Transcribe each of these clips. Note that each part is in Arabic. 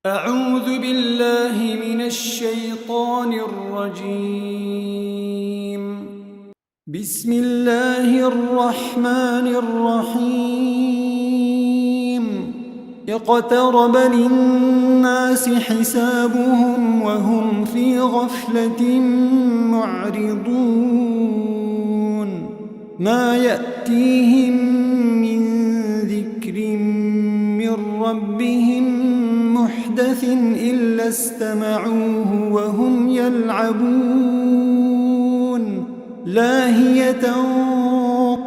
أعوذ بالله من الشيطان الرجيم. بسم الله الرحمن الرحيم. اقترب للناس حسابهم وهم في غفلة معرضون. ما يأتيهم من ذكر من ربهم محدث إلا استمعوه وهم يلعبون لاهية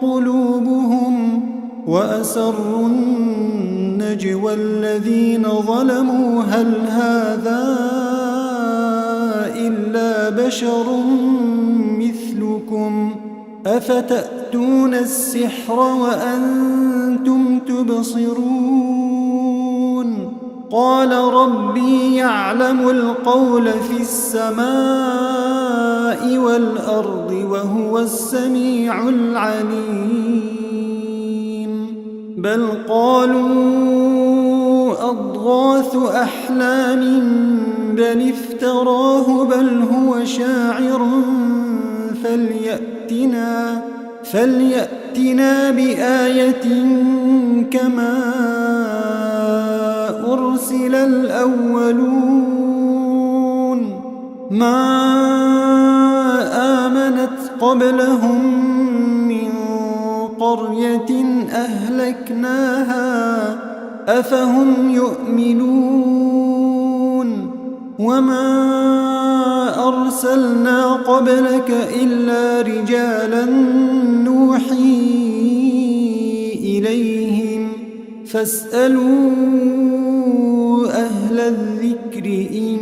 قلوبهم وأسروا النجوى الذين ظلموا هل هذا إلا بشر مثلكم أفتأتون السحر وأنتم تبصرون قال ربي يعلم القول في السماء والأرض وهو السميع العليم بل قالوا أضغاث أحلام بل افتراه بل هو شاعر فليأتنا بآية كما أرسل الأولون ما آمنت قبلهم من قرية أهلكناها أفهم يؤمنون وما أرسلنا قبلك إلا رجالا نوحي إليهم فاسألوا أهل الذكر إن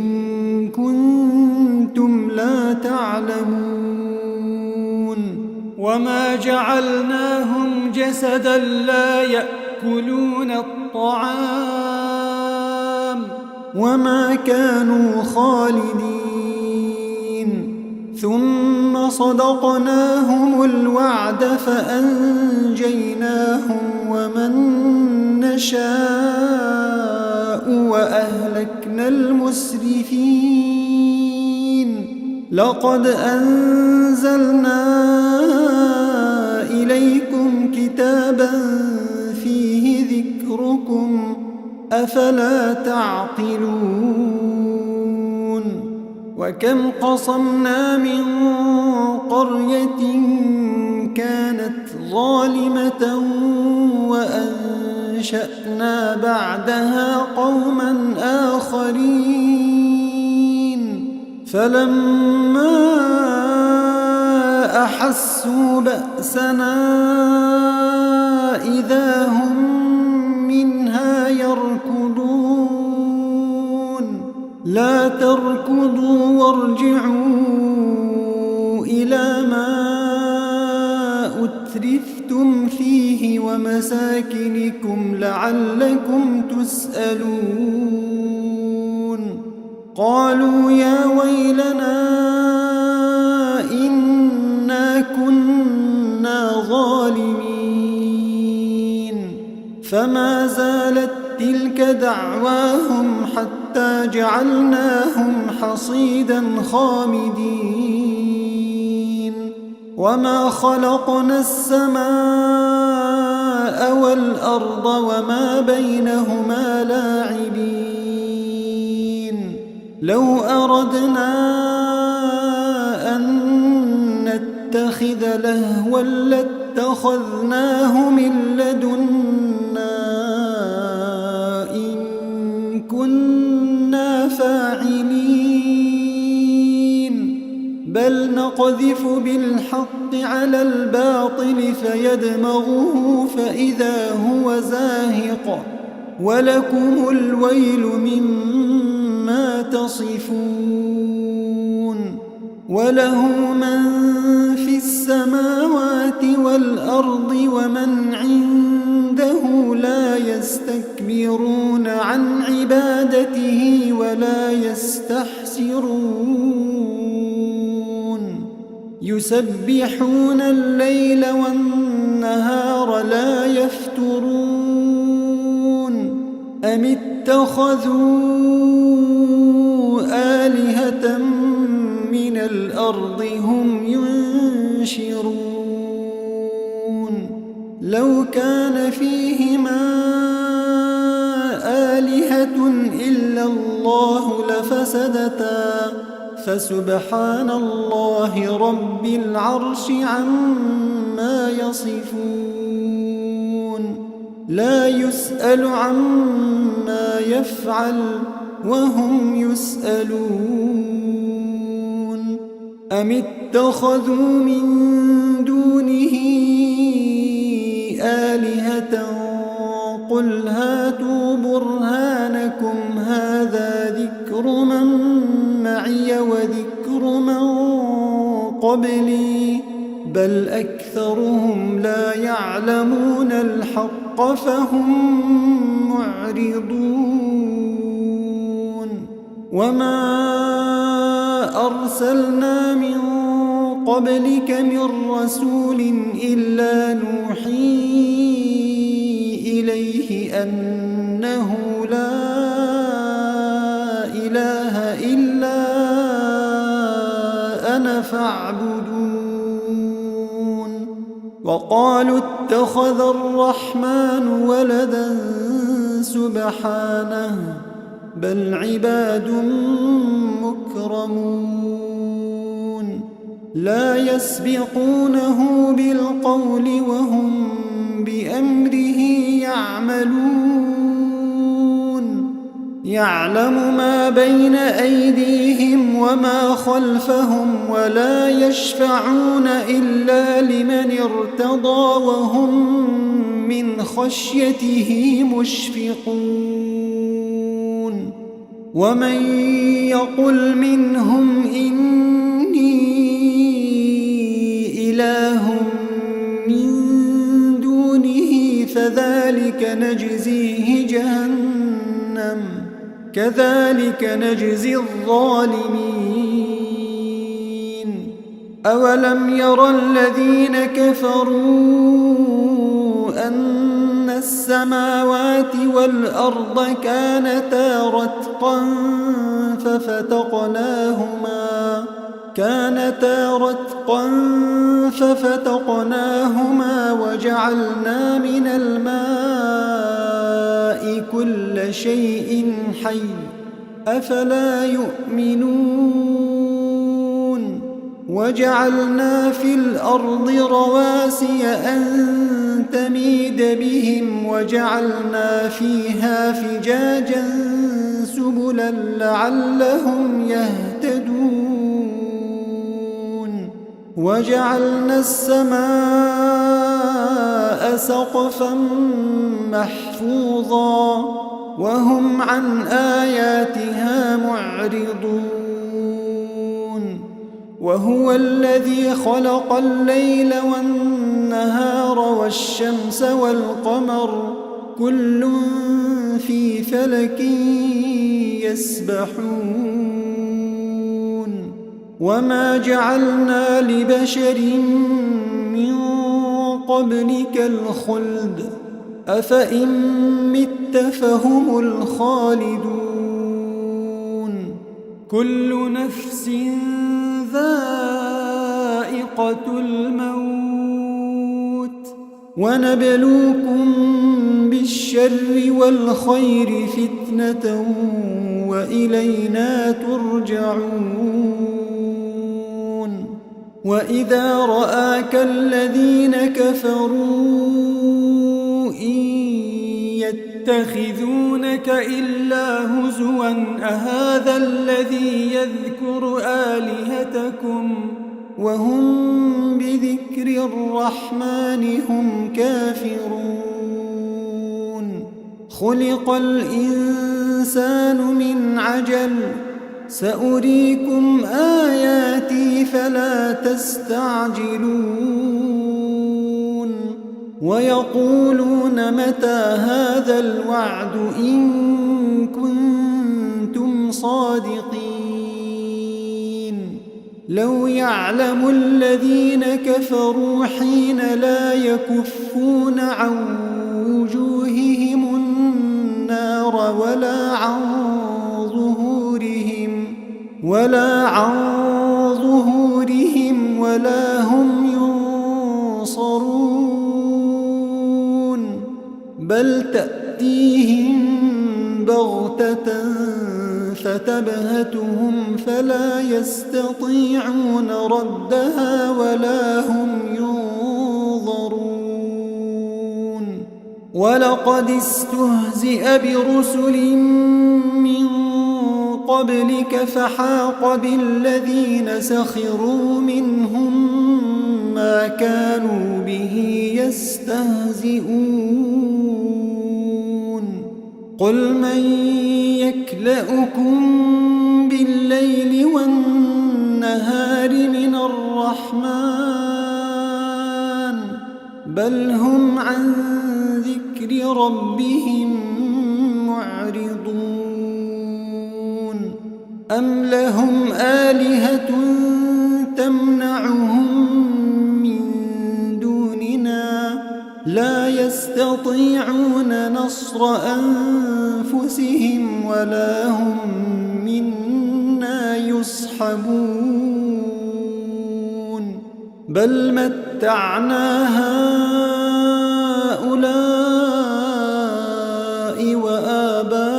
كنتم لا تعلمون وما جعلناهم جسدا لا يأكلون الطعام وما كانوا خالدين ثم صدقناهم الوعد فأنجيناهم ومن نشاء وأهلكنا المسرفين لقد أنزلنا إليكم كتابا فيه ذكركم أفلا تعقلون وكم قصمنا من قرية كانت ظالمة وأنشأنا بعدها قوما آخرين فلما أحسوا بأسنا إذا هم منها يركضون لا تركضوا وارجعوا إلى ما أترفتم فيه ومساكنكم لعلكم تسألون قالوا يا ويلنا إنا كنا ظالمين فما زالت تلك دعواهم حتى جعلناهم حصيدا خامدين وما خلقنا السماء والأرض وما بينهما لاعبين لو أردنا أن نتخذ لهوا لاتخذناه من لدنا إن كنا فاعلين بل نقذف بالحق على الباطل فيدمغه فإذا هو زاهق ولكم الويل مما تصفون وله من في السماوات والأرض ومن عنده لا يستكبرون عن عبادته ولا يستحسرون يسبحون الليل والنهار لا يفترون أم اتخذوا آلهة من الأرض هم ينشرون لو كان فيهما آلهة إلا الله لفسدتا فسبحان الله رب العرش عما يصفون لا يسأل عما يفعل وهم يسألون أم اتخذوا من دونه آلهة قل هاتوا برهانكم هذا ذكر من معي وذكر من قبلي بل أكثرهم لا يعلمون الحق فهم معرضون وما أرسلنا من قبلك من رسول إلا نوحي إليه أنه لا إله إلا أنا فاعبدون وقالوا اتخذ الرحمن ولدا سبحانه بل عباد مكرمون لا يسبقونه بالقول وهم بأمره يعملون يعلم ما بين أيديهم وما خلفهم ولا يشفعون إلا لمن ارتضى وهم من خشيته مشفقون ومن يقل منهم إني إله من دونه فذلك نجزيه جهنم كذلك نجزي الظالمين أولم ير الذين كفروا أن السماوات والأرض كانتا رتقا ففتقناهما وجعلنا من الماء كل شيء حي أفلا يؤمنون وجعلنا في الأرض رواسي أن تميد بهم وجعلنا فيها فجاجا سبلا لعلهم يهتدون وجعلنا السماء سقفا محفوظا وهم عن آياتها معرضون وهو الذي خلق الليل والنهار والشمس والقمر كل في فلك يسبحون وما جعلنا لبشر من قبلك الخلد أفإن مت فهم الخالدون كل نفس ذائقة الموت ونبلوكم بالشر والخير فتنة وإلينا ترجعون وإذا رآك الذين كفروا إن يتخذونك إلا هزوا أهذا الذي يذكر آلهتكم وهم بذكر الرحمن هم كافرون خلق الإنسان من عجل سأريكم آياتي فلا تستعجلون ويقولون متى هذا الوعد إن كنتم صادقين لو يعلم الذين كفروا حين لا يكفون عن وجوههم النار ظهورهم ولا هم ينصرون بل تأتيهم بغتة فتبهتهم فلا يستطيعون ردها ولا هم ينظرون ولقد استهزئ برسل من قبلك فحاق بالذين سخروا منهم ما كانوا به يستهزئون قل من يكلؤكم بالليل والنهار من الرحمن بل هم عن ذكر ربهم معرضون أم لهم آلهة تمنعهم من دوننا لا يستطيعون نصر أنفسهم ولا هم منا يصحبون بل متعنا هؤلاء وآباءهم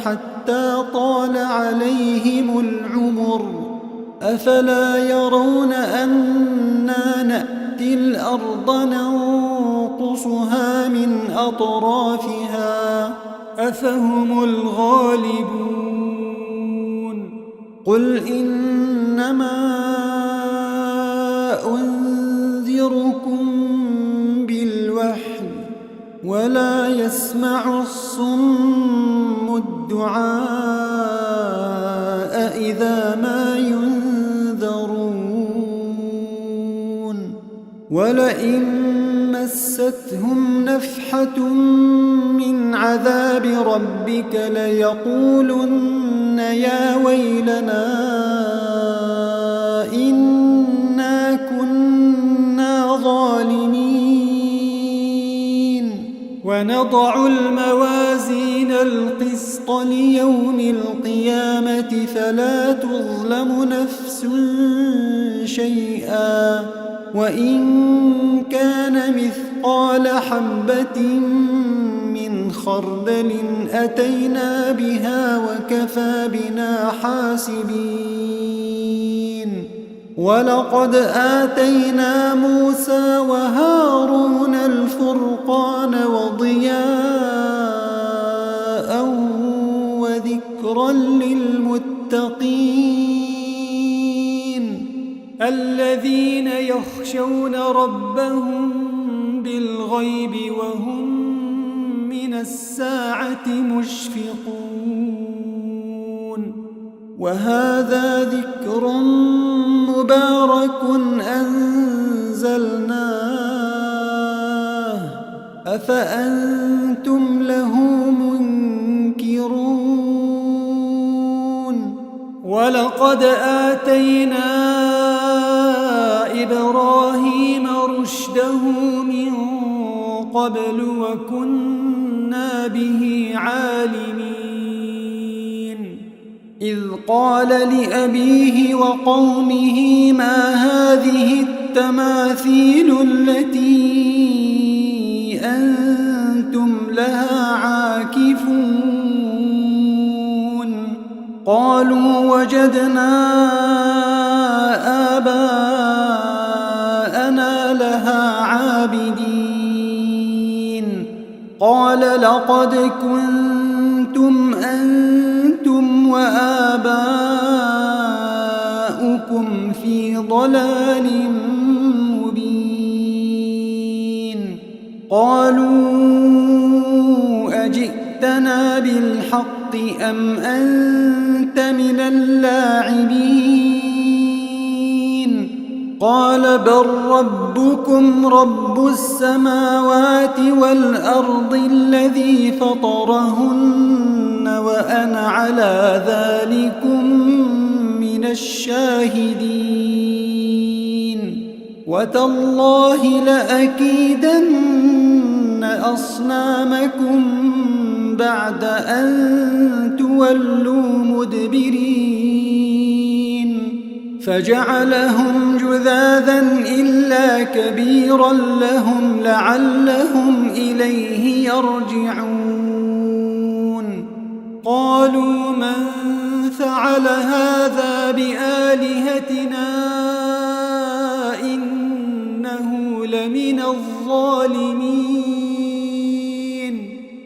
حتى طال عليهم العمر أفلا يرون أنا نأتي الأرض ننقصها من أطرافها أفهم الغالبون قل إنما أنذركم بالوحي ولا يسمع الصم الدعاء إذا ما ينذرون ولئن مستهم نفحة من عذاب ربك ليقولن يا ويلنا إنا كنا ظالمين ونضع الموازين القسط ليوم القيامة فلا تظلم نفس شيئا وإن كان مثقال حبة من خردل أتينا بها وكفى بنا حاسبين ولقد آتينا موسى وهارون الفرقان وضياء وذكرا للمتقين الذين يخشون ربهم بالغيب وهم من الساعة مشفقون وهذا ذكر مبارك أنزلناه أفأنتم له منكرون ولقد آتينا إبراهيم رشده من قبل وكنا به عالمين إذ قال لأبيه وقومه ما هذه التماثيل التي أنتم لها عاكفون قالوا وجدنا آباءنا لها عابدين قال لقد كنتم أنتم وآباؤكم في ضلال مبين قالوا أجئتنا بالحق أم أنت من اللاعبين قال بل ربكم رب السماوات والأرض الذي فطرهن وأنا على ذلكم من الشاهدين وتالله لأكيدن أصنامكم بعد أن تولوا مدبرين فجعلهم جذاذا إلا كبيرا لهم لعلهم إليه يرجعون قالوا من فعل هذا بآلهتنا إنه لمن الظالمين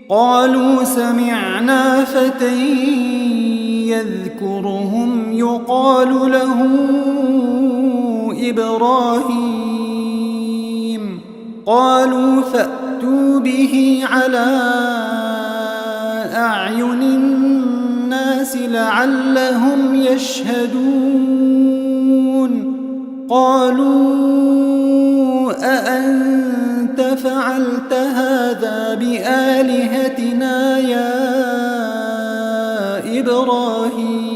قالوا سمعنا فتى يذكرهم يقال له إبراهيم قالوا فأتوا به على أعين الناس لعلهم يشهدون قالوا أأنت فعلت هذا بآلهتنا يا إبراهيم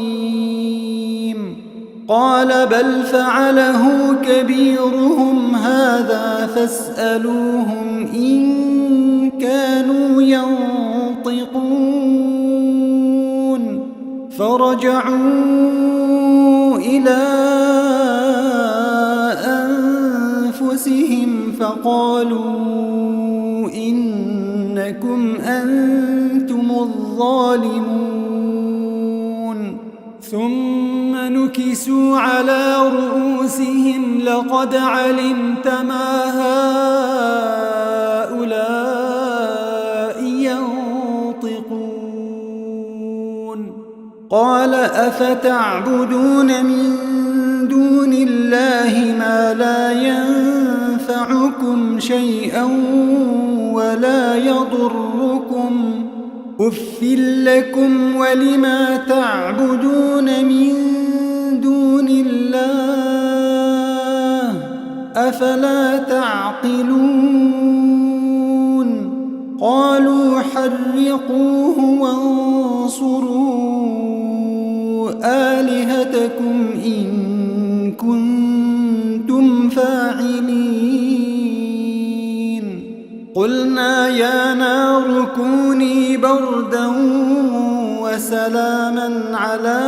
قال بل فعله كبيرهم هذا فاسألوهم إن كانوا ينطقون فرجعوا إلى أنفسهم فقالوا إنكم أنتم الظالمون ثم نكسوا على رؤوسهم لقد علمت ما هؤلاء ينطقون قال أفتعبدون من دون الله ما لا ينفعكم شيئا ولا يضركم أف لكم ولما تعبدون من دون الله أفلا تعقلون قالوا حرقوه وانصروا آلهتكم إن كنتم فاعلين قلنا يا نار كوني بردا وسلاما على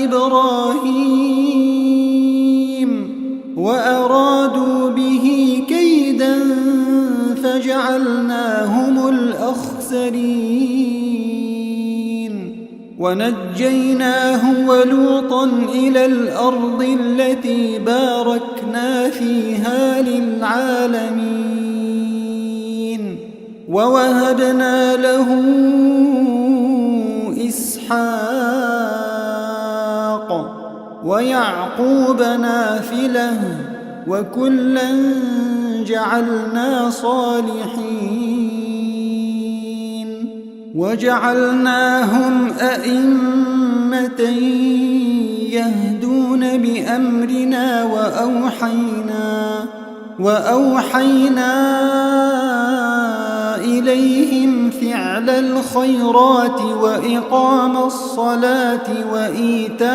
إبراهيم وأرادوا به كيدا فجعلناهم الأخسرين ونجيناه ولوطا إلى الأرض التي باركنا فيها للعالمين ووهبنا له إسحاق ويعقوب نافلة وكلا جعلنا صالحين وجعلناهم أئمة يهدون بأمرنا وأوحينا إليهم فعل الخيرات وإقام الصلاة وإيتاء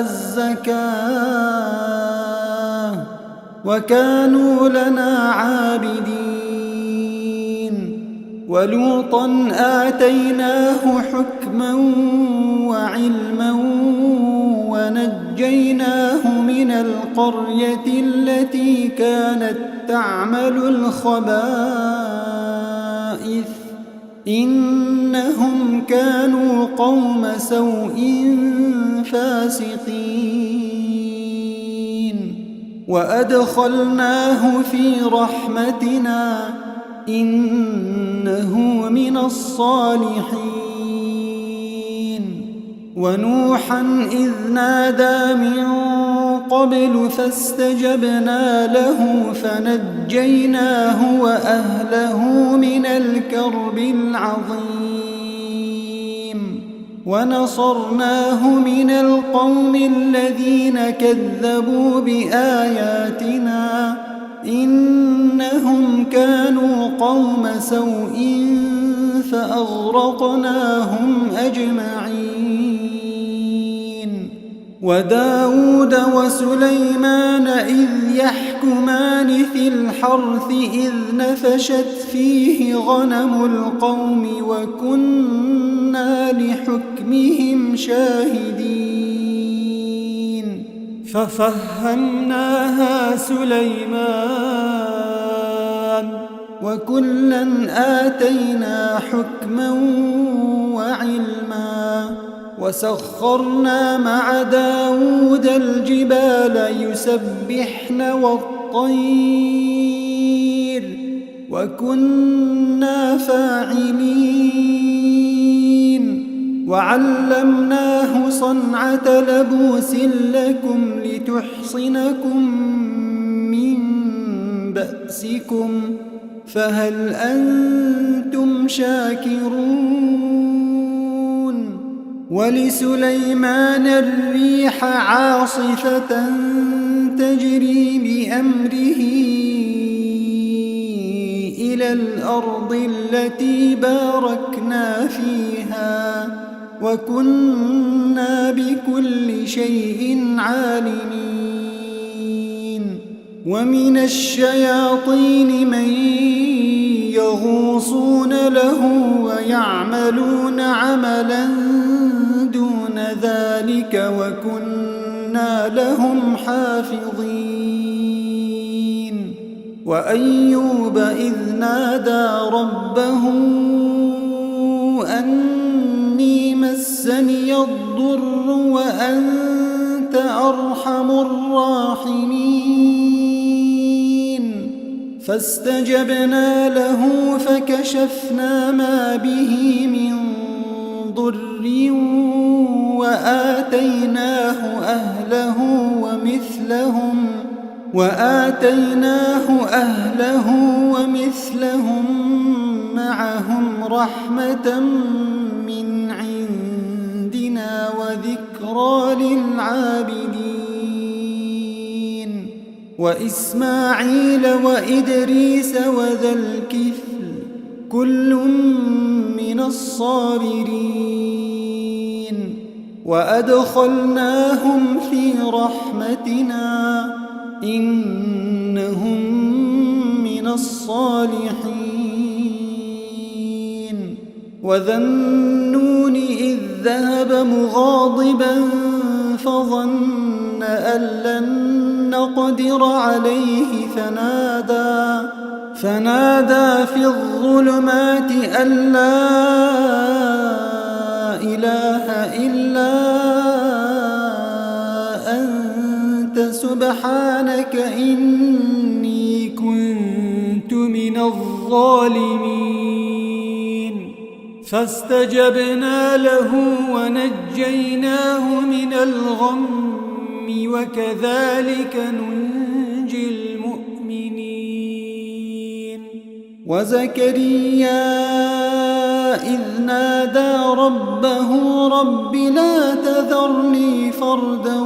الزكاة وكانوا لنا عابدين ولوطا آتيناه حكما وعلما ونجيناه من القرية التي كانت تعمل الخبائث إنهم كانوا قوم سوء فاسقين وأدخلناه في رحمتنا إنه من الصالحين ونوحا إذ نادى من قبل فاستجبنا له فنجيناه وأهله من الكرب العظيم ونصرناه من القوم الذين كذبوا بآياتنا إنهم كانوا قوم سوء فأغرقناهم أجمعين وداود وسليمان إذ يحكمان في الحرث إذ نفشت فيه غنم القوم وكنا لحكمهم شاهدين ففهمناها سليمان وكلا آتينا حكما وعلما وسخرنا مع داود الجبال يسبحن والطير وكنا فاعلين وعلمناه صنعة لبوس لكم لتحصنكم من بأسكم فهل أنتم شاكرون ولسليمان الريح عاصفة تجري بأمره إلى الأرض التي باركنا فيها وكنا بكل شيء عالمين ومن الشياطين من يغوصون له ويعملون عملا دون ذلك وكنا لهم حافظين وأيوب إذ نادى ربه أني مسني الضر وأنت أرحم الراحمين فاستجبنا له فكشفنا ما به من ضر وآتيناه أهله ومثلهم معهم رحمة من عندنا وذكرى للعابدين وإسماعيل وإدريس وذا الكفل كل من الصابرين وأدخلناهم في رحمتنا إنهم من الصالحين وذا النون إذ ذهب مغاضبا فظن أن لن نقدر عليه فنادى في الظلمات أن لا إله إلا أنت سبحانك إني كنت من الظالمين فاستجبنا له ونجيناه من الغم وكذلك ننجي المؤمنين وزكريا إذ نادى ربه رب لا تذرني فردا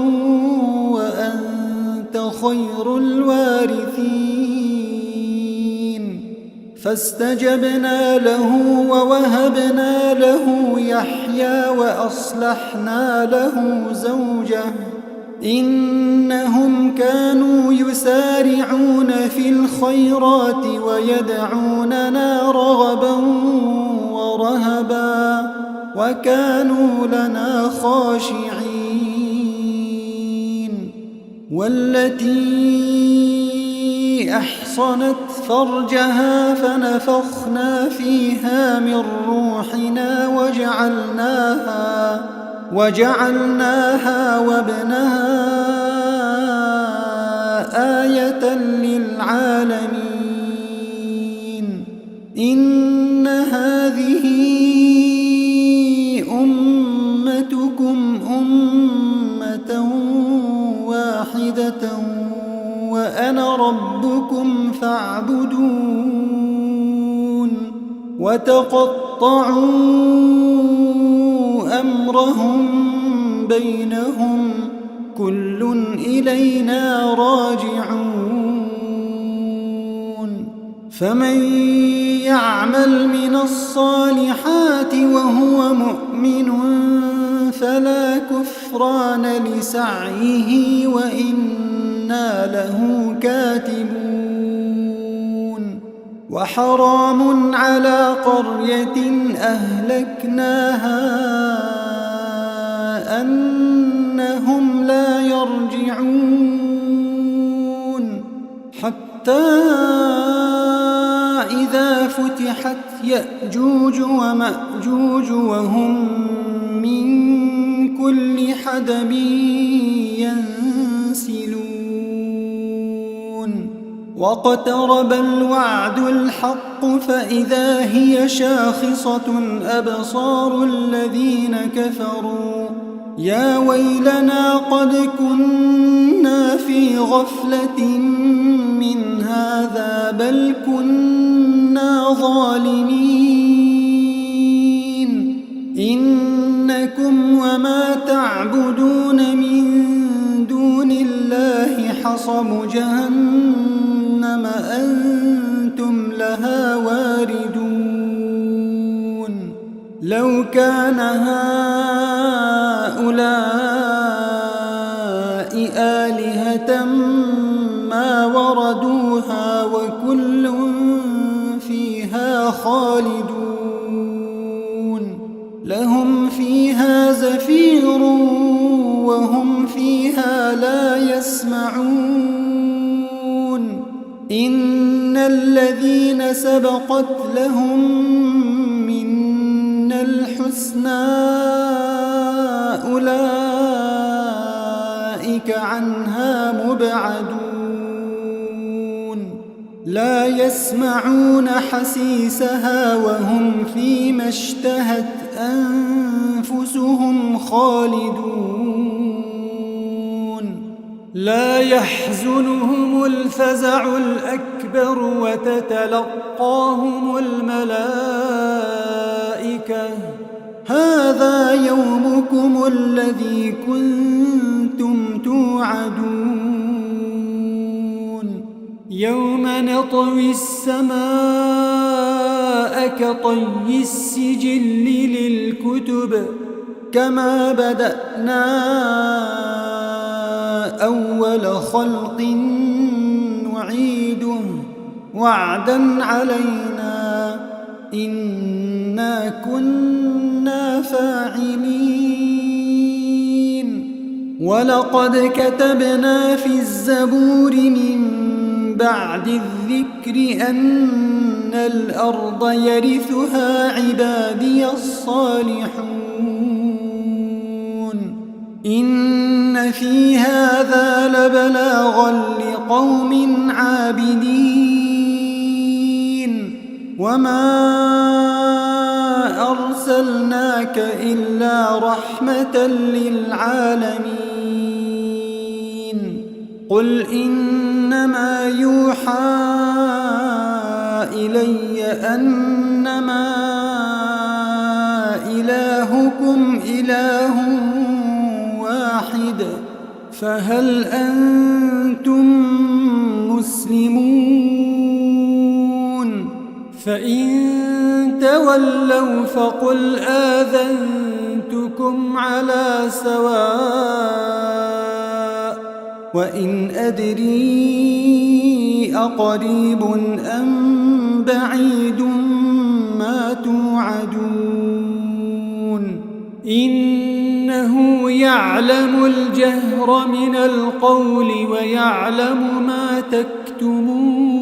وأنت خير الوارثين فاستجبنا له ووهبنا له يحيى وأصلحنا له زوجه إنهم كانوا يسارعون في الخيرات ويدعوننا رغبا ورهبا وكانوا لنا خاشعين والتي أحصنت فرجها فنفخنا فيها من روحنا وجعلناها وابنها آية للعالمين إن هذه أمتكم أمة واحدة وأنا ربكم فاعبدون وتقطعوا أمرهم بينهم كل إلينا راجعون فمن يعمل من الصالحات وهو مؤمن فلا كفران لسعيه وإنا له كاتبون وحرام على قرية أهلكناها أنهم لا يرجعون حتى إذا فتحت يأجوج ومأجوج وهم من كل حدب ينسلون واقترب الوعد الحق فإذا هي شاخصة أبصار الذين كفروا يا ويلنا قد كنا في غفلة من هذا بل كنا ظالمين إنكم وما تعبدون من دون الله حصب جهنم أنتم لها واردون لو كان هؤلاء آلهة ما وردوها وكل فيها خالدون لهم فيها زفير وهم فيها لا يسمعون إن الذين سبقت لهم منا الحسنى أولئك عنها مبعدون لا يسمعون حسيسها وهم فيما اشتهت أنفسهم خالدون لا يحزنهم الفزع الأكبر وتتلقاهم الملائكة هذا يومكم الذي كنتم توعدون يوم نطوي السماء كطي السجل للكتب كما بدأنا أول خلق نعيده وعدا علينا إنا كنا فاعلين ولقد كتبنا في الزبور من بعد الذكر أن الأرض يرثها عبادي الصالحون إن في هذا لبلاغا لقوم عابدين وما أرسلناك إلا رحمة للعالمين قل إنما يوحى إلي أنما إلهكم إله واحد فهل أنتم مسلمون فإن تولوا فقل آذنتكم على سواء وإن أدري أقريب أم بعيد ما توعدون إنه يعلم الجهر من القول ويعلم ما تكتمون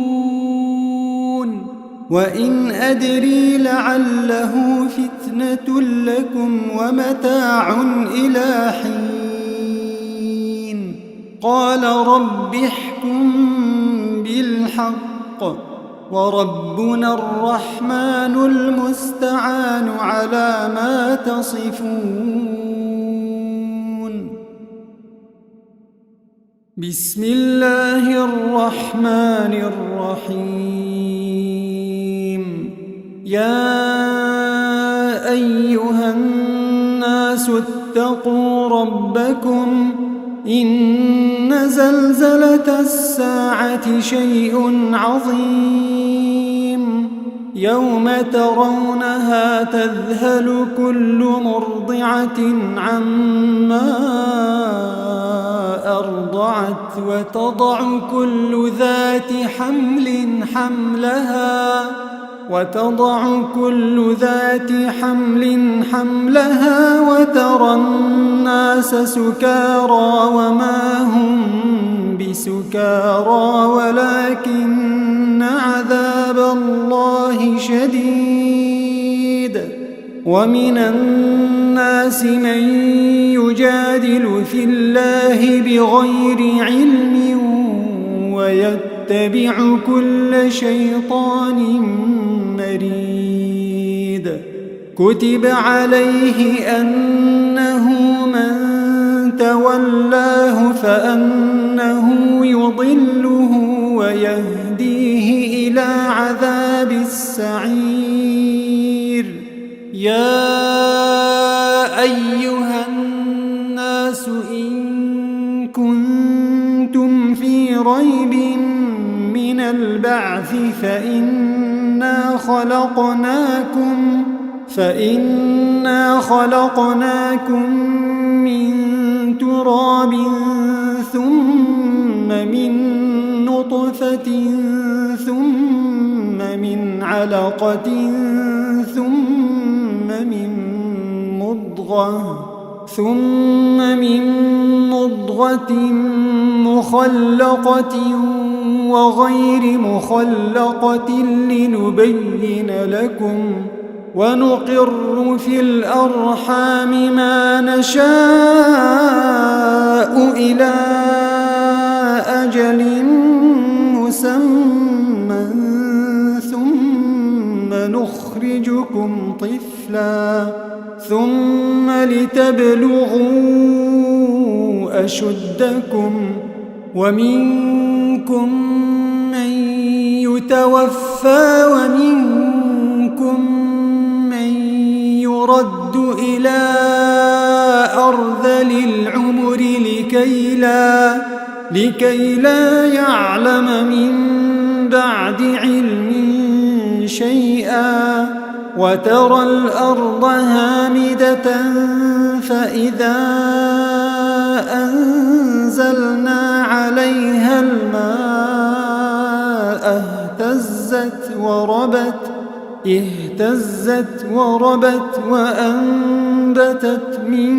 وإن أدري لعله فتنة لكم ومتاع إلى حين قال رب احكم بالحق وربنا الرحمن المستعان على ما تصفون بسم الله الرحمن الرحيم يا أيها الناس اتقوا ربكم إن زلزلة الساعة شيء عظيم يوم ترونها تذهل كل مرضعة عما أرضعت وتضع كل ذات حمل حملها وترى الناس سكارى وما هم بسكارى ولكن عذاب الله شديد. ومن الناس من يجادل في الله بغير علم ويتبع كل شيطان مريد. كتب عليه أنه من تولاه فأنه يضله ويهديه إلى عذاب السعير. يا أيها الناس إن كنتم في ريب من البعث فإنا خلقناكم من تراب ثم من نطفة ثم من علقة ثم من مضغة مخلقة وغير مخلقة لنبين لكم ونقر في الأرحام ما نشاء إلى أجل مسمى ثم نخرجكم طفلا ثم لتبلغوا أشدكم ومنكم من يتوفى ومنكم من يرد إلى أرذل العمر لكي لا يعلم من بعد علم شيئا. وترى الأرض هامدة فإذا أنزلنا عليها الماء اهتزت وربت وأنبتت من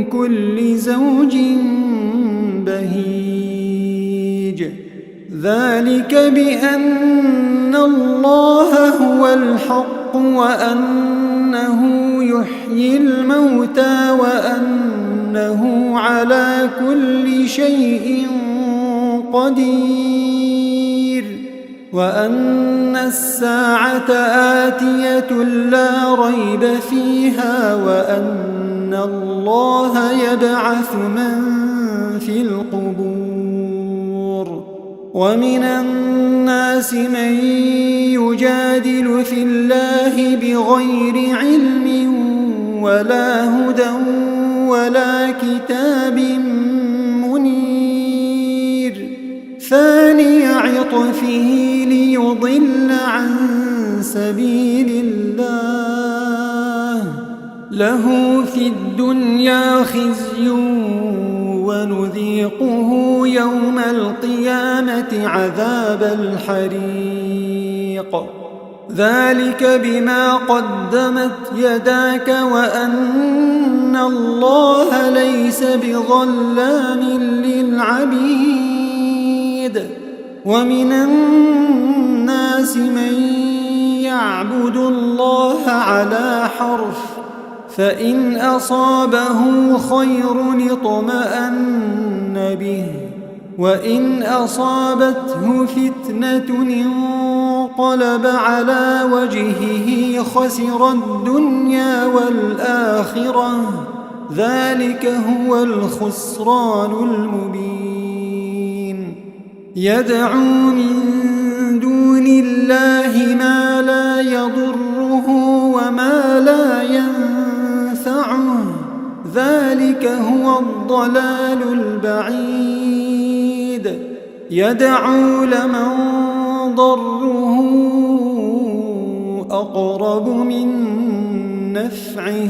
كل زوج بهيج. ذلك بأن الله هو الحق وأنه يحيي الموتى وأنه على كل شيء قدير وأن الساعة آتية لا ريب فيها وأن الله يبعث من في القبور. ومن الناس من يجادل في الله بغير علم ولا هدى ولا كتاب منير. ثاني عطفه ليضل عن سبيل الله له في الدنيا خزي ونذيقه يوم القيامة عذاب الحريق. ذلك بما قدمت يداك وأن الله ليس بظلام للعبيد. ومن الناس من يعبد الله على حرف فإن أصابه خير اطمأن به وإن أصابته فتنة انقلب على وجهه خسر الدنيا والآخرة ذلك هو الخسران المبين. يدعو من دون الله ما لا يضره وما لا ينفعه ذلك هو الضلال البعيد. يدعو لمن ضره أقرب من نفعه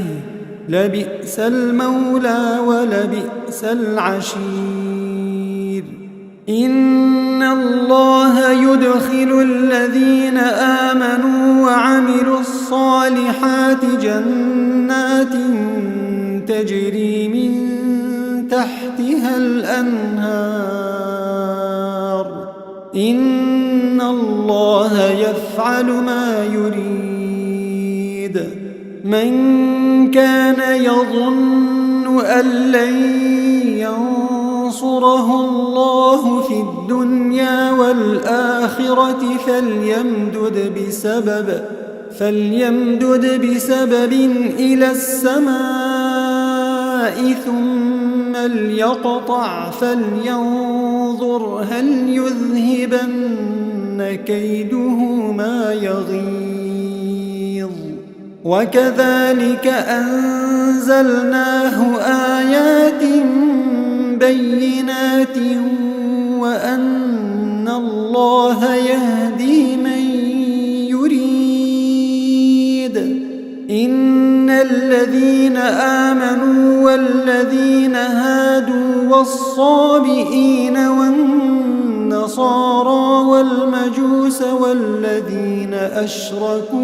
لبئس المولى ولبئس العشير إن الله يدخل الذين آمنوا وعملوا الصالحات جنات تجري من تحتها الأنهار إن الله يفعل ما يريد من كان يظن أن لن ينصره الله في الدنيا والآخرة فليمدد بسبب إلى السماء ثم ليقطع فلينظر هل يذهبن كيده ما يغيظ وكذلك أنزلناه آيات بينات وأن الله يهدي من يريد إن الذين آمنوا والذين هادوا والصابئين والنصارى والمجوس والذين أشركوا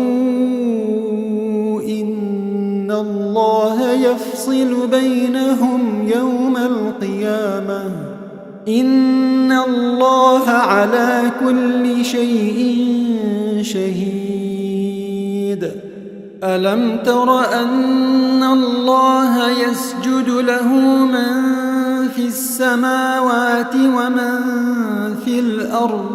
إن الله يفصل بينهم يوم القيامة إن الله على كل شيء شهيد ألم تر أن الله يسجد له من في السماوات ومن في الأرض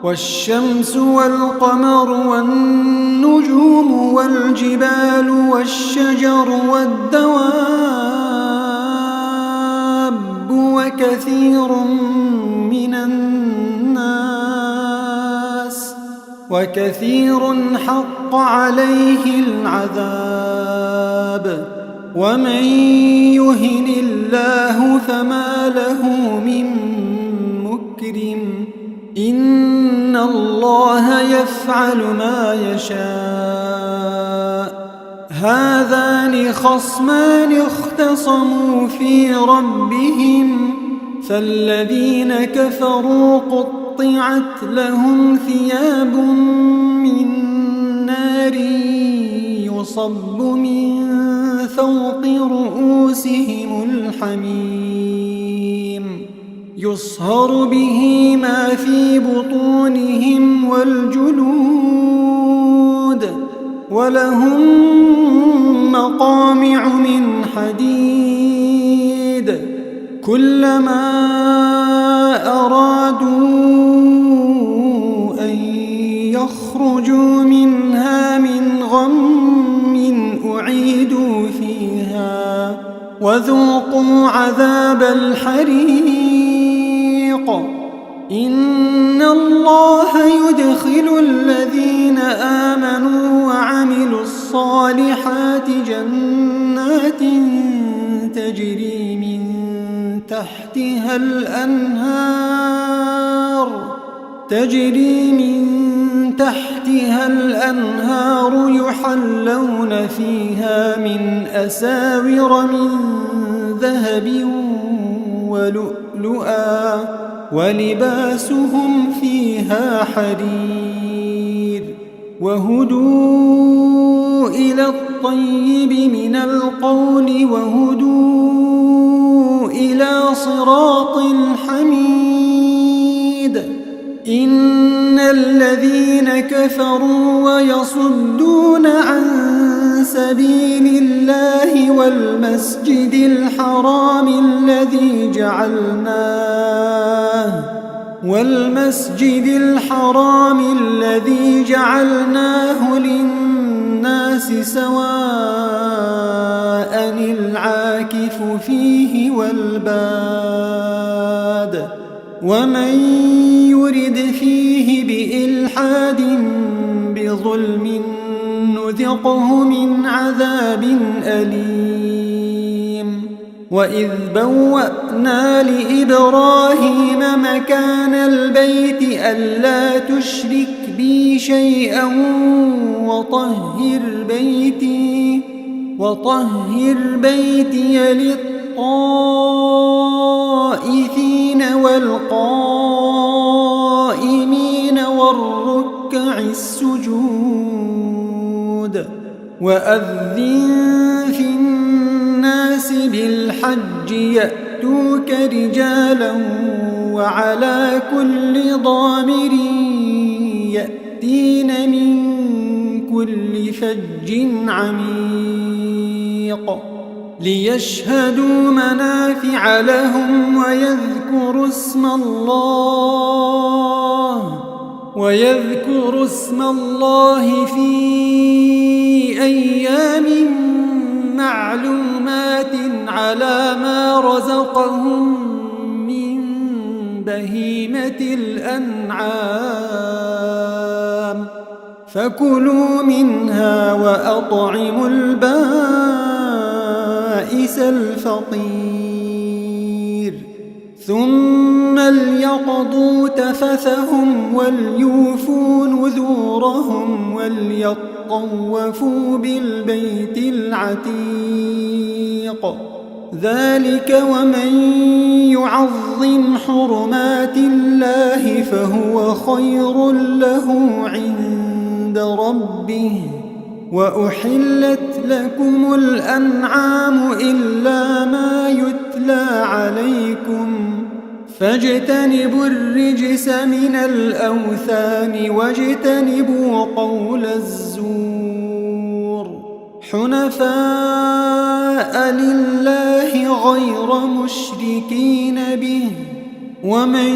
والشمس والقمر والنجوم والجبال والشجر والدواب وكثير حق عليه العذاب ومن يهن الله فما له من مكرم إن الله يفعل ما يشاء هذان خصمان اختصموا في ربهم فالذين كفروا قطعت لهم ثياب من نار يصب من فوق رؤوسهم الحميم يصهر به ما في بطونهم والجلود ولهم مقامع من حديد كلما أرادوا أن يخرجوا منها من غم أعيدوا فيها وذوقوا عذاب الحريق إن الله يدخل الذين آمنوا وعملوا الصالحات جنات تجري من تحتها الأنهار يحلون فيها من أساور من ذهب ولؤلؤا ولباسهم فيها حرير وهدوا إلى الطيب من القول وهدوا إلى صراط الحميد إن الذين كفروا ويصدون عن سبيل الله والمسجد الحرام الذي جعلناه للناس سواء العاكف فيه والباد ومن يرد فيه بإلحاد بظلم نذقه من عذاب أليم وإذ بوأنا لإبراهيم مكان البيت ألا تشرك بي شيئا وطهر بيتي للطائفين والقائمين والركع السجود وأذن في الناس بالحج يأتوك رجالا وعلى كل ضامر يأتين من كل فج عميق ليشهدوا منافع لهم ويذكروا اسم الله في أيام معلومات على ما رزقهم من بهيمة الأنعام فكلوا منها وأطعموا البائس الفقير ثم ليقضوا تفثهم وليوفوا نذورهم وليطوفوا بالبيت العتيق ذلك ومن يعظم حرمات الله فهو خير له عند ربه وأحلت لكم الأنعام إلا ما يتلى عليكم فاجتنبوا الرجس من الأوثان واجتنبوا قول الزور حنفاء لله غير مشركين به ومن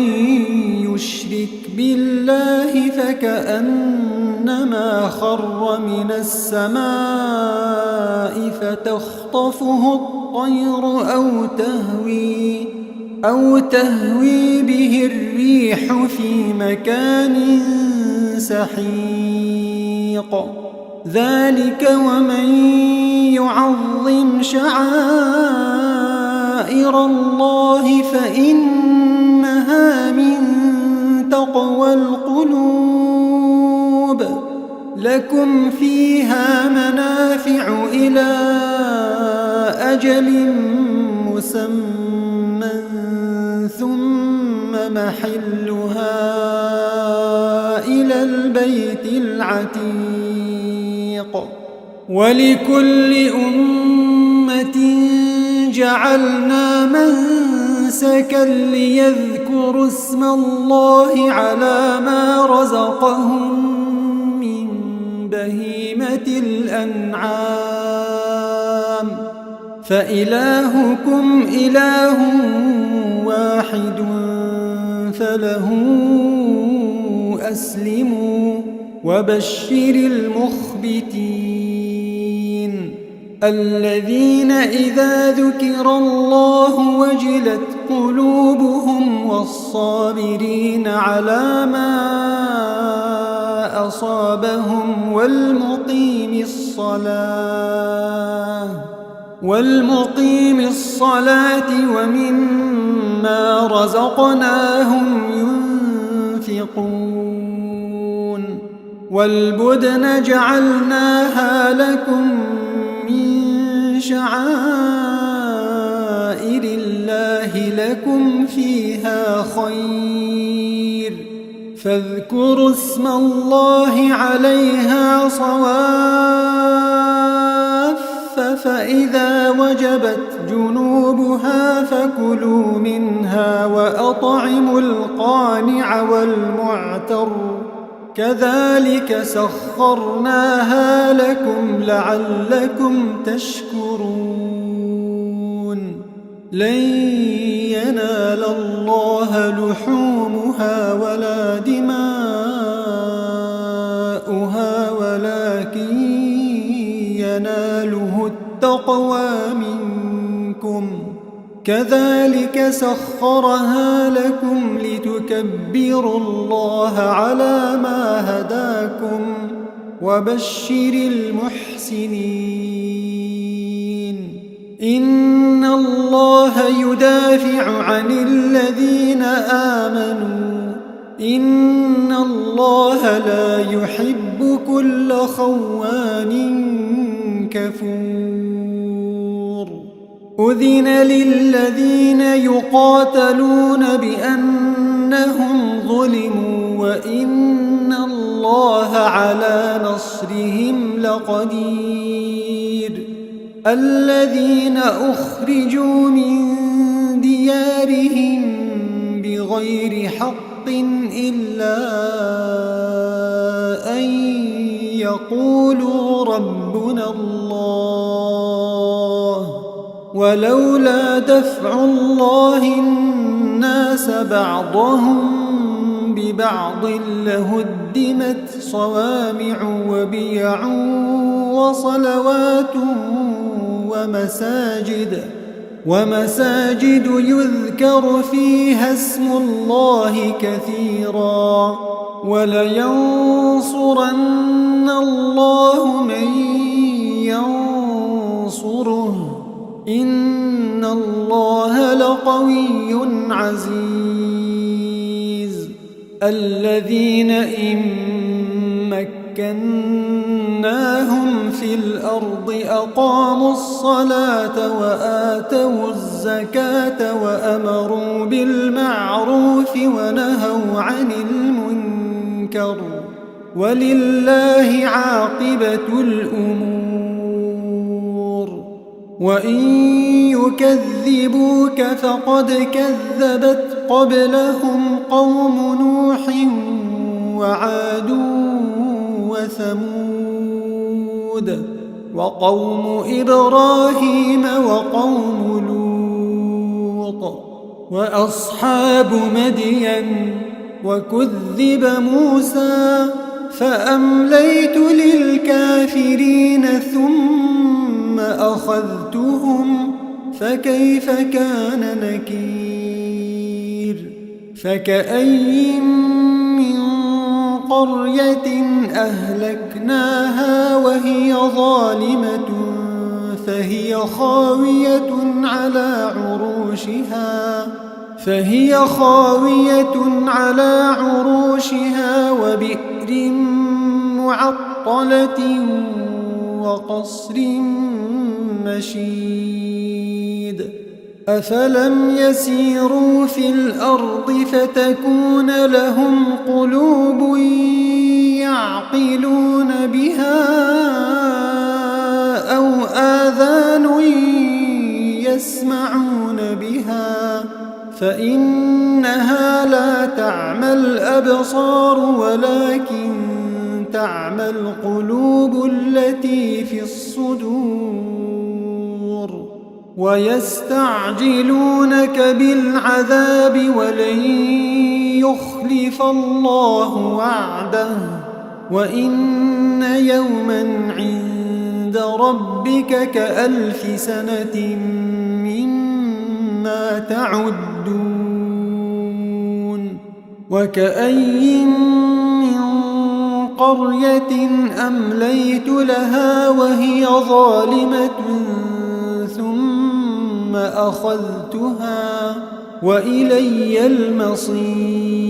يشرك بالله فكأنما خر من السماء فتخطفه الطير أو تهوي به الريح في مكان سحيق ذلك ومن يعظم شعائر الله فإنها من تقوى القلوب لكم فيها منافع إلى أجل مسمى ثم محلها إلى البيت العتيق ولكل أمة جعلنا منسكا ليذكروا اسم الله على ما رزقهم من بهيمة الأنعام فإلهكم إله واحد فله أسلموا وبشر المخبتين الذين إذا ذكر الله وجلت قلوبهم والصابرين على ما أصابهم والمقيم الصلاة ومما رزقناهم ينفقون والبدن جعلناها لكم من شعائر الله لكم فيها خير فاذكروا اسم الله عليها صواف فإذا وجبت جنوبها فكلوا منها وأطعموا القانع والمعتر كذلك سخرناها لكم لعلكم تشكرون لن ينال الله لحومها ولا دماؤها ولكن يناله التقوى منكم كذلك سخرها لكم لتكبروا الله على ما هداكم وبشر المحسنين إن الله يدافع عن الذين آمنوا إن الله لا يحب كل خوان كفور أذن للذين يقاتلون بأنهم ظلموا وإن الله على نصرهم لقدير الذين أخرجوا من ديارهم بغير حق إلا أن يقولوا ربنا الله ولولا دفع الله الناس بعضهم ببعض لهدمت صوامع وبيع وصلوات ومساجد يذكر فيها اسم الله كثيرا ولينصرن الله من ينصره إن الله لقوي عزيز الذين إن مكناهم في الأرض أقاموا الصلاة وآتوا الزكاة وأمروا بالمعروف ونهوا عن المنكر ولله عاقبة الأمور وإن يكذبوك فقد كذبت قبلهم قوم نوح وعاد وثمود وقوم إبراهيم وقوم لوط وأصحاب مدين وكذب موسى فأمليت للكافرين ثم أخذتهم فكيف كان نكير فكأين من قرية أهلكناها وهي ظالمة فهي خاوية على عروشها وبئر معطلة وقصر مشيد أفلم يسيروا في الأرض فتكون لهم قلوب يعقلون بها أو آذان يسمعون بها فإنها لا تعمى الأبصار ولكن تعمى القلوب التي في الصدور ويستعجلونك بالعذاب ولن يخلف الله وعده وإن يوما عند ربك كألف سنة مما تعدون وكأي من قرية أمليت لها وهي ظالمة ثم أخذتها وإلي المصير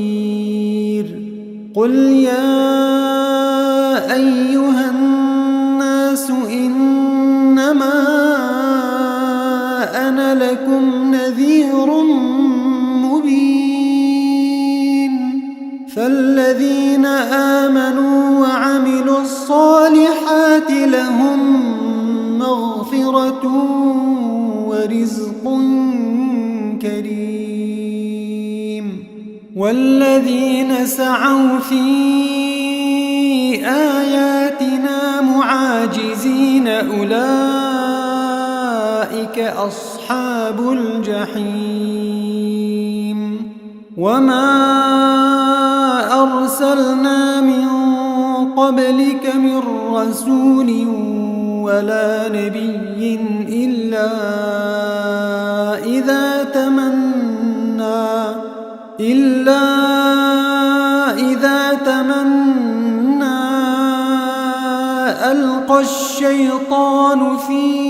قل يا أيها الناس إنما أنا لكم نذير مبين فالذين آمنوا وعملوا الصالحات لهم مغفرة ورزق كريم والذين سعوا في آياتنا معاجزين أولئك أصحاب الجحيم وما أرسلنا من قبلك من رسول ولا نبي إلا إذا تمنى ألقى الشيطان في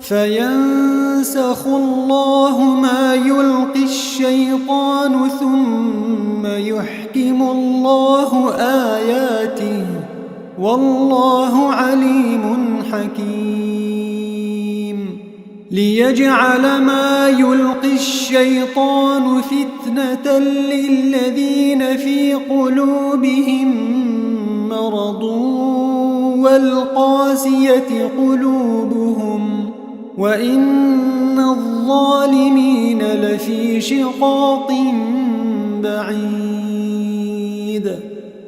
فينسخ الله ما يلقي الشيطان ثم يحكم الله آياته والله عليم حكيم ليجعل ما يلقي الشيطان فتنة للذين في قلوبهم مرض والقاسية قلوبهم وإن الظالمين لفي شقاق بعيد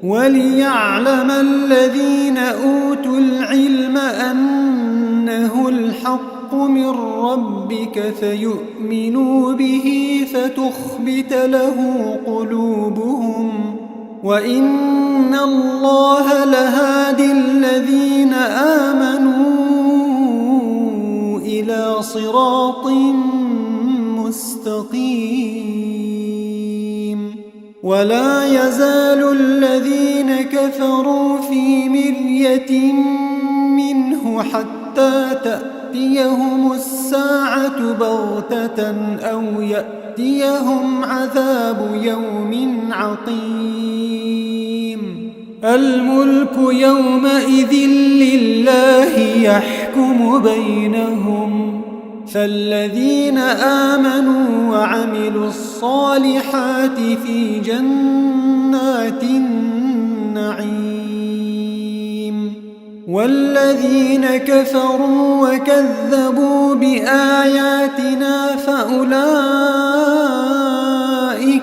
وليعلم الذين أوتوا العلم أنه الحق من ربك فيؤمنوا به فتخبت له قلوبهم وإن الله لهادي الذين آمنوا إلى صراط مستقيم ولا يزال الذين كفروا في مرية منه حتى تأتيهم الساعة بغتة أو يأتيهم عذاب يوم عقيم الملك يومئذ لله يحكم بينهم فالذين آمنوا وعملوا الصالحات في جنات النعيم والذين كفروا وكذبوا بآياتنا فأولئك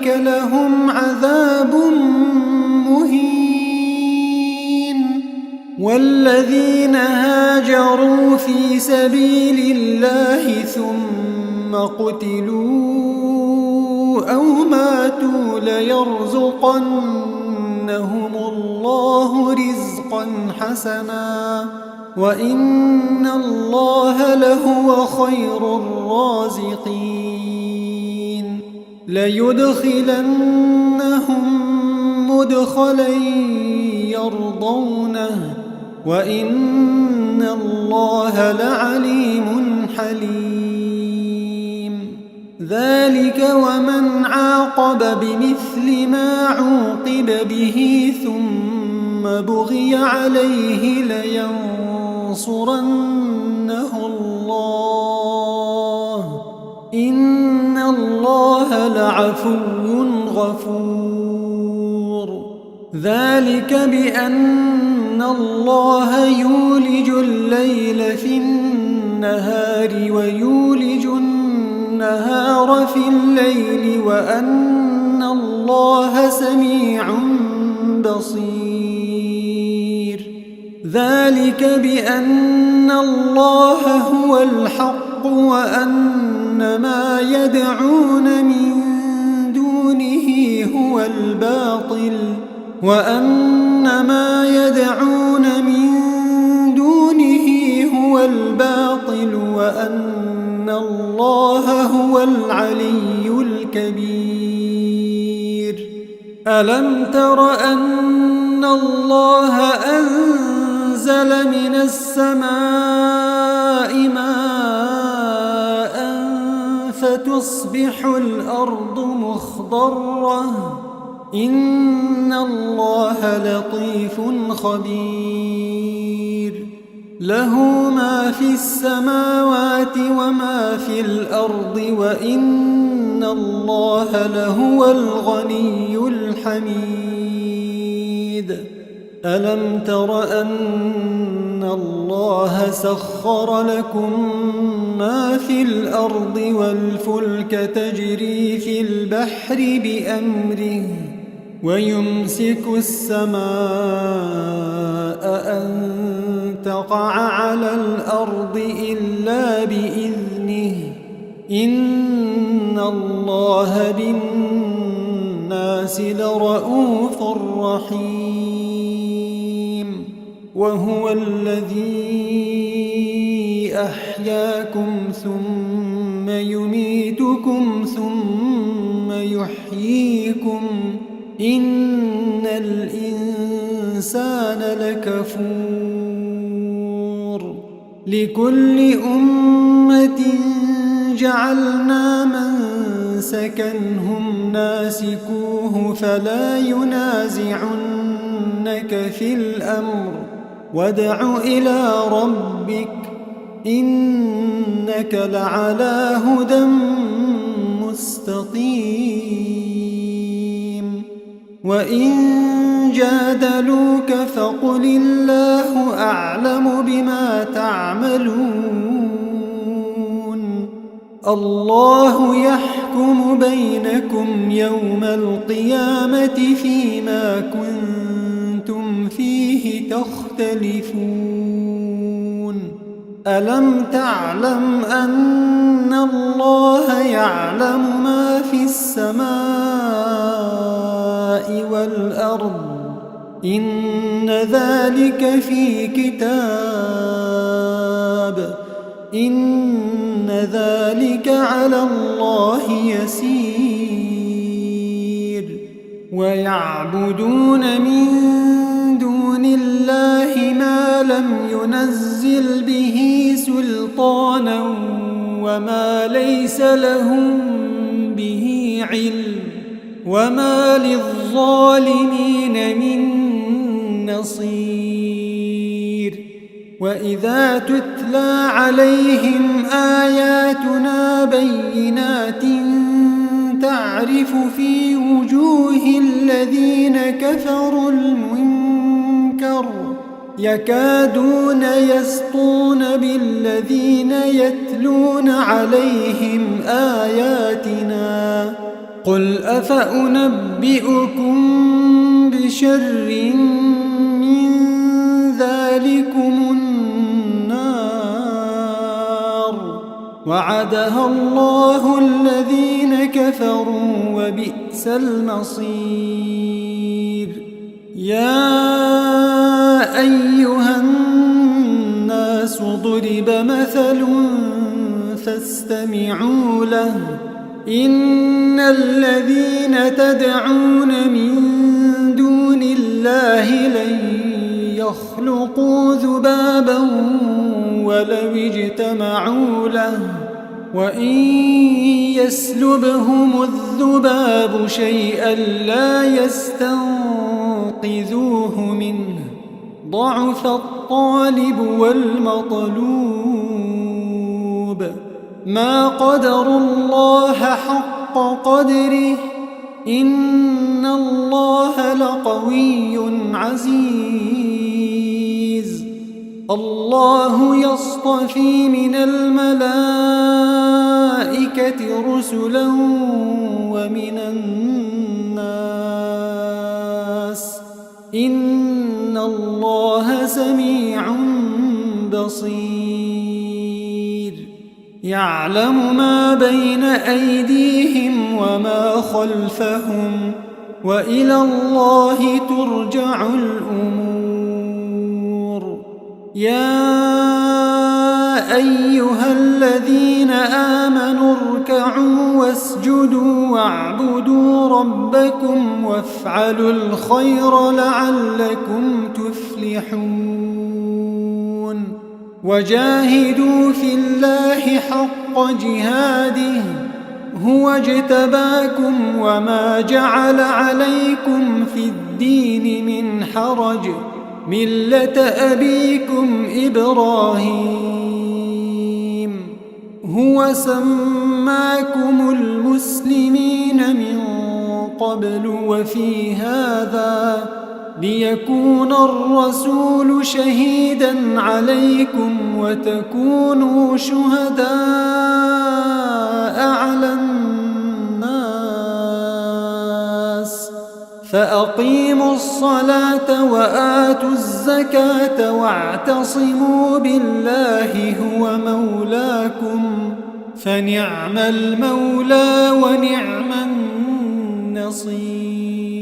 لهم عذاب مهين والذين هاجروا في سبيل الله ثم قتلوا أو ماتوا ليرزقنهم الله رزقا حسنا وإن الله لهو خير الرازقين ليدخلنهم مدخلا يرضونه وإن الله لعليم حليم ذلك ومن عاقب بمثل ما عوقب به ثم بغي عليه لينصرنه الله إن الله لعفو غفور ذلك بأن الله يولج الليل في النهار ويولج النهار في الليل وأن الله سميع بصير ذلك بأن الله هو الحق وأن ما يدعون من دونه هو الباطل وأن ما يدعون من دونه هو الباطل وأن الله هو العلي الكبير ألم تر أن الله أنزل من السماء ماء فتصبح الأرض مخضرة إن الله لطيف خبير له ما في السماوات وما في الأرض وإن الله لهو الغني الحميد ألم تر أن الله سخر لكم ما في الأرض والفلك تجري في البحر بأمره ويمسك السماء أن تقع على الأرض إلا بإذنه إن الله بالناس لرؤوف رحيم وهو الذي أحياكم ثم يميتكم ثم يحييكم إن الإنسان لكفور لكل أمة جعلنا منسكا هم ناسكوه فلا ينازعنك في الأمر وادع إلى ربك إنك لعلى هدى مستقيم وإن جادلوك فقل الله أعلم بما تعملون الله يحكم بينكم يوم القيامة فيما كنتم فيه تختلفون ألم تعلم أن الله يعلم ما في السماء والأرض إن ذلك في كتاب إن ذلك على الله يسير ويعبدون من دون الله ما لم ينزل به سلطانا وما ليس لهم به علم وما للظالمين من نصير وإذا تتلى عليهم آياتنا بينات تعرف في وجوه الذين كفروا المنكر يكادون يسطون بالذين يتلون عليهم آياتنا قل أفأنبئكم بشر من ذلكم النار وعدها الله الذين كفروا وبئس المصير يا أيها الناس ضرب مثل فاستمعوا له إن الذين تدعون من دون الله لن يخلقوا ذبابا ولو اجتمعوا له وإن يسلبهم الذباب شيئا لا يستنقذوه منه ضعف الطالب والمطلوب ما قدروا الله حق قدره إن الله لقوي عزيز الله يصطفي من الملائكة رسلا ومن الناس إن الله سميع بصير يعلم ما بين أيديهم وما خلفهم وإلى الله ترجع الأمور يا أيها الذين آمنوا اركعوا واسجدوا واعبدوا ربكم وافعلوا الخير لعلكم تفلحون وجاهدوا في الله حق جهاده هو اجتباكم وما جعل عليكم في الدين من حرج ملة أبيكم إبراهيم هو سماكم المسلمين من قبل وفي هذا ليكون الرسول شهيدا عليكم وتكونوا شهداء على الناس فأقيموا الصلاة وآتوا الزكاة واعتصموا بالله هو مولاكم فنعم المولى ونعم النصير